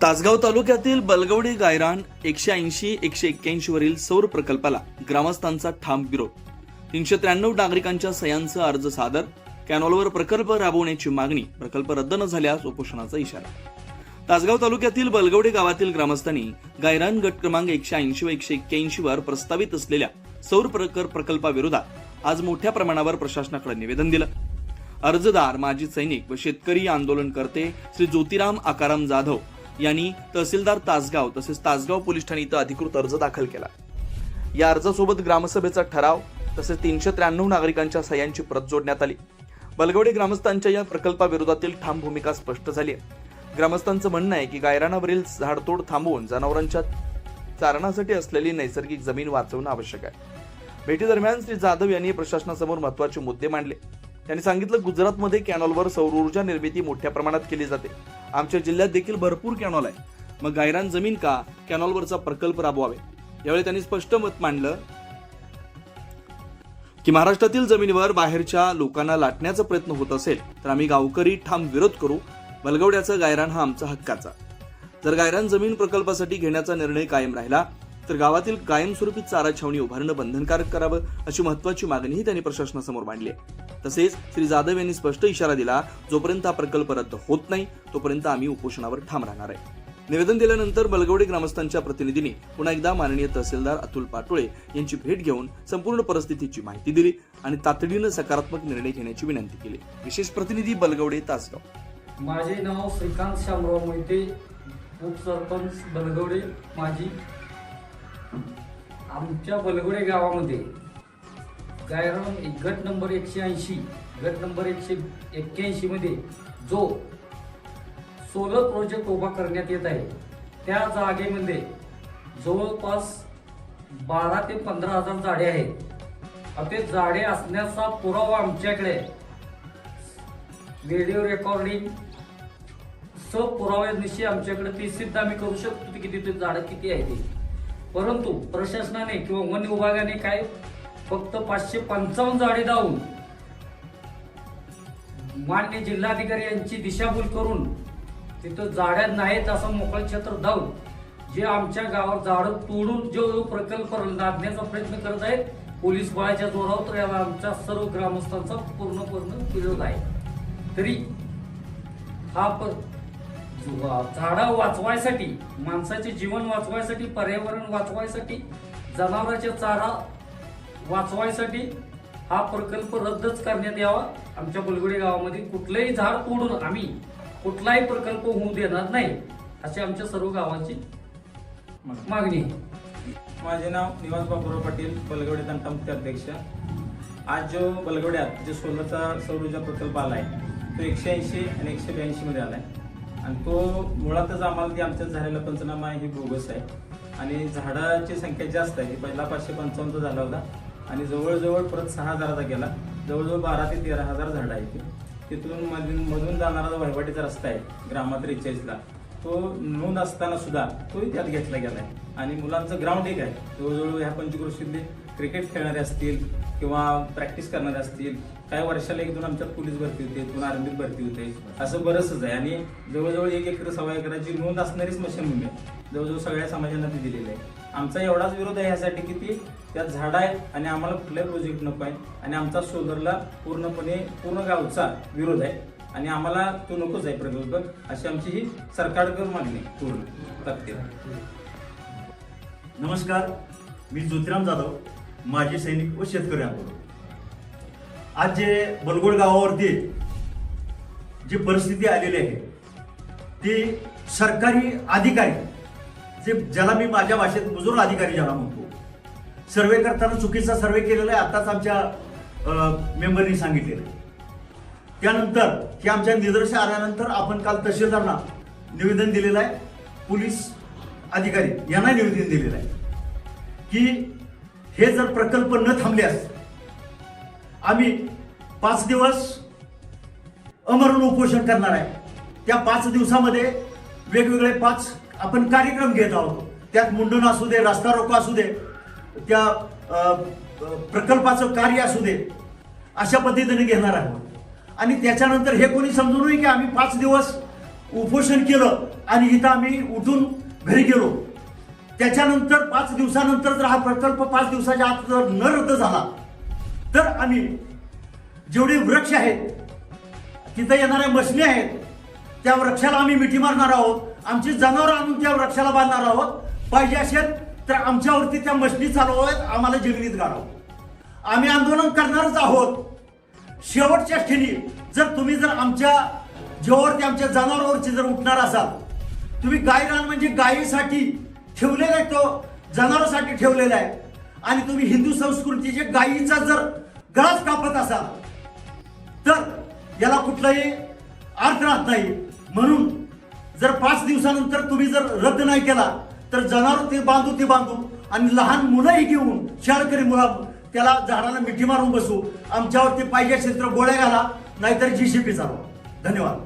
तासगाव तालुक्यातील बलगवडे गायरान 180-181 वरील सौर प्रकल्पाला ग्रामस्थांचा ठाम विरोध. 393 नागरिकांच्या सह्यांसह अर्ज सादर. कॅनॉलवर प्रकल्प राबवण्याची मागणी. प्रकल्प रद्द न झाल्यास उपोषणाचा इशारा. तासगाव तालुक्यातील बलगवडे गावातील ग्रामस्थांनी गायरान गट क्रमांक 180 व 181 वर प्रस्तावित असलेल्या सौर प्रकल्पाविरोधात आज मोठ्या प्रमाणावर प्रशासनाकडे निवेदन दिलं. अर्जदार माजी सैनिक व शेतकरी आंदोलनकर्ते श्री ज्योतिराम आकाराम जाधव यांनी तहसीलदार तासगाव तसेच तासगाव पोलीस ठाणे इथं अधिकृत अर्ज दाखल केला. या अर्जासोबत ग्रामसभेचा ठराव तसेच 393 नागरिकांच्या सह्यांची प्रत जोडण्यात आली. बलगवडे ग्रामस्थांच्या या प्रकल्पाविरोधातील ठाम भूमिका स्पष्ट झाली आहे. ग्रामस्थांचं म्हणणं आहे की गायरानावरील झाडतोड थांबवून जनावरांच्या चारणासाठी असलेली नैसर्गिक जमीन वाचवणं आवश्यक आहे. भेटीदरम्यान श्री जाधव यांनी प्रशासनासमोर महत्त्वाचे मुद्दे मांडले. त्यांनी सांगितलं, गुजरातमध्ये कॅनॉलवर सौर ऊर्जा निर्मिती मोठ्या प्रमाणात केली जाते. आमच्या जिल्ह्यात देखील भरपूर कॅनॉल आहे. मग गायरान जमीन का कॅनॉलवरचा प्रकल्प राबवावे. यावेळी त्यांनी स्पष्ट मत मांडलं की महाराष्ट्रातील जमिनीवर बाहेरच्या लोकांना लाटण्याचा प्रयत्न होत असेल तर आम्ही गावकरी ठाम विरोध करू. बलगवड्याचा गायरान हा आमचा हक्काचा. जर गायरान जमीन प्रकल्पासाठी घेण्याचा निर्णय कायम राहिला तर गावातील कायमस्वरूपी चारा छावणी उभारणं बंधनकारक करावं अशी महत्वाची मागणीही त्यांनी प्रशासनासमोर मांडली आहे. तसेच श्री जाधव यांनी स्पष्ट इशारा दिला, जोपर्यंत हा प्रकल्प रद्द होत नाही तोपर्यंत आम्ही उपोषणावर ठाम राहणार आहे. निवेदन दिल्यानंतर बलगवडे ग्रामस्थांच्या प्रतिनिधींनी पुन्हा एकदा माननीय तहसीलदार अतुल पाटोळे यांची भेट घेऊन संपूर्ण परिस्थितीची माहिती दिली आणि तातडीनं सकारात्मक निर्णय घेण्याची विनंती केली. विशेष प्रतिनिधी बलगवडे तासगाव. माझे नाव श्रीकांत शामराव मोहिते, उपसरपंच बलगवडे माजी. आमच्या बलगवडे गावामध्ये गायरान गट नंबर 180 गट नंबर 181 मध्ये जो सोलर प्रोजेक्ट उभा करण्यात येत आहे त्या जागेमध्ये जवळपास 12 ते 15 हजार झाडे आहेत. ते झाडे असण्याचा पुरावा आमच्याकडे व्हिडिओ रेकॉर्डिंग पुराव्यानिशी आमच्याकडे ती सिद्ध आम्ही करू शकतो की किती झाडं किती आहे ते. परंतु प्रशासनाने किंवा वन विभागाने काय फक्त 555 झाडे लावून मान्य जिल्हाधिकारी यांची दिशाभूल करून तिथं झाडे नाहीत असं मोकळं क्षेत्र धावून जे आमच्या गावात झाडं तोडून जो प्रकल्प लादण्याचा प्रयत्न करत आहेत पोलीस बळाच्या जोरावर, तर याला आमच्या सर्व ग्रामस्थांचा पूर्ण विरोध आहे. तरी हा झाडं वाचवायसाठी, माणसाचे जीवन वाचवायसाठी, पर्यावरण वाचवायसाठी, जनावरांचा चारा वाचवायसाठी हा प्रकल्प रद्दच करण्यात यावा. आमच्या बलगवडे गावामध्ये कुठलंही झाड तोडून आम्ही कुठलाही प्रकल्प होऊ देणार नाही अशी आमच्या सर्व गावांची मागणी आहे. माझे नाव निवास बापूराव पाटील, बलगवडे तंटामुक्ती अध्यक्ष. आज जो बलगवड्यात जो सोलरचा सौर ऊर्जा प्रकल्प आलाय तो 180 आणि 182 मध्ये आलाय आणि तो मुळातच आम्हाला आमच्यात झालेला पंचनामा ही बोगस आहे आणि झाडाची संख्या जास्त आहे. पहिला 555 झाला होता आणि जवळजवळ परत 6000चा गेला. जवळजवळ 12 ते 13,000 झाडं आहेत. तिथून मधून जाणारा वहिवाटीचा रस्ता आहे ग्रामात 43ला, तो नोंद असताना सुद्धा तोही त्यात घेतला गेलाय. आणि मुलांचं ग्राउंड एक आहे. जवळजवळ ह्या पंचक्रोशीतले क्रिकेट खेळणारे असतील किंवा प्रॅक्टिस करणारे असतील, काही वर्षाला 1-2 आमच्यात पोलीस भरती होते, 2 आर्मीत भरती होते, असं बरंचच आहे. आणि जवळजवळ 1 एकर 1.25 एकराची नोंद असणारी स्मशानभूमी आहे. जवळजवळ सगळ्या समाजांना ती दिलेली आहे. आमचा एवढाच विरोध आहे यासाठी की ती त्यात झाडं आहेत आणि आम्हाला कुठलाही प्रोजेक्ट नको आहे आणि आमचा सोलरला पूर्ण गावचा विरोध आहे आणि आम्हाला तो नकोच आहे प्रकल्प, अशी आमची ही सरकारकडे मागणी पूर्ण ताकदीने. नमस्कार, मी ज्योतिराम जाधव, माजी सैनिक व शेतकरी आंदोलन. आज जे बलगोड गावावरती जी परिस्थिती आलेली आहे ती सरकारी अधिकारी ज्याला मी माझ्या भाषेत मुजोर अधिकारी ज्याला म्हणतो, सर्वे करताना चुकीचा सर्वे केलेला आहे. आताच आमच्या मेंबरनी सांगितलेलं आहे. त्यानंतर हे आमच्या निदर्शनास आल्यानंतर आपण काल तहसीलदारांना निवेदन दिलेलं आहे, पोलीस अधिकारी यांना निवेदन दिलेलं आहे की हे जर प्रकल्प न थांबल्यास आम्ही 5 दिवस अमरण उपोषण करणार आहे. त्या 5 दिवसामध्ये वेगवेगळे 5 आपण कार्यक्रम घेत आहोत. त्यात मुंडन असू दे, रस्ता रोको असू दे, त्या प्रकल्पाचं कार्य असू दे, अशा पद्धतीने घेणार आहोत. आणि त्याच्यानंतर हे कोणी समजू नये की आम्ही 5 दिवस उपोषण केलं आणि इथं आम्ही उठून घरी गेलो. त्याच्यानंतर 5 दिवसानंतर जर हा प्रकल्प 5 दिवसाच्या आत जर न रद्द झाला तर आम्ही जेवढे वृक्ष आहेत, तिथं येणाऱ्या मशनी आहेत, त्या वृक्षाला आम्ही मिठी मारणार आहोत. आमची जनावरं आणून त्या वृक्षाला बांधणार आहोत. पाहिजे असेल तर आमच्यावरती त्या मशनी चालवाव्यात, आम्हाला जमिनीत गाडावं. आम्ही आंदोलन करणारच आहोत. शेवटच्या क्षणी जर आमच्या जीवावरती, आमच्या जनावरांवरती जर उठणार असाल, तुम्ही गायरान म्हणजे गायीसाठी ठेवलेला आहे, तो जनावरांसाठी ठेवलेला आहे, आणि तुम्ही हिंदू संस्कृतीचे गायीचा जर गळाच कापत असाल तर याला कुठलाही अर्थ राहत नाही. म्हणून जर 5 दिवसानंतर तुम्ही जर रद्द नाही केला तर जनावर ते बांधू आणि लहान मुलंही घेऊन, शाळकरी मुलं, त्याला झाडाला मिठी मारून बसू. आमच्यावरती पाहिजे असेल तर गोळ्या घाला, नाहीतर GCP चालवा. धन्यवाद.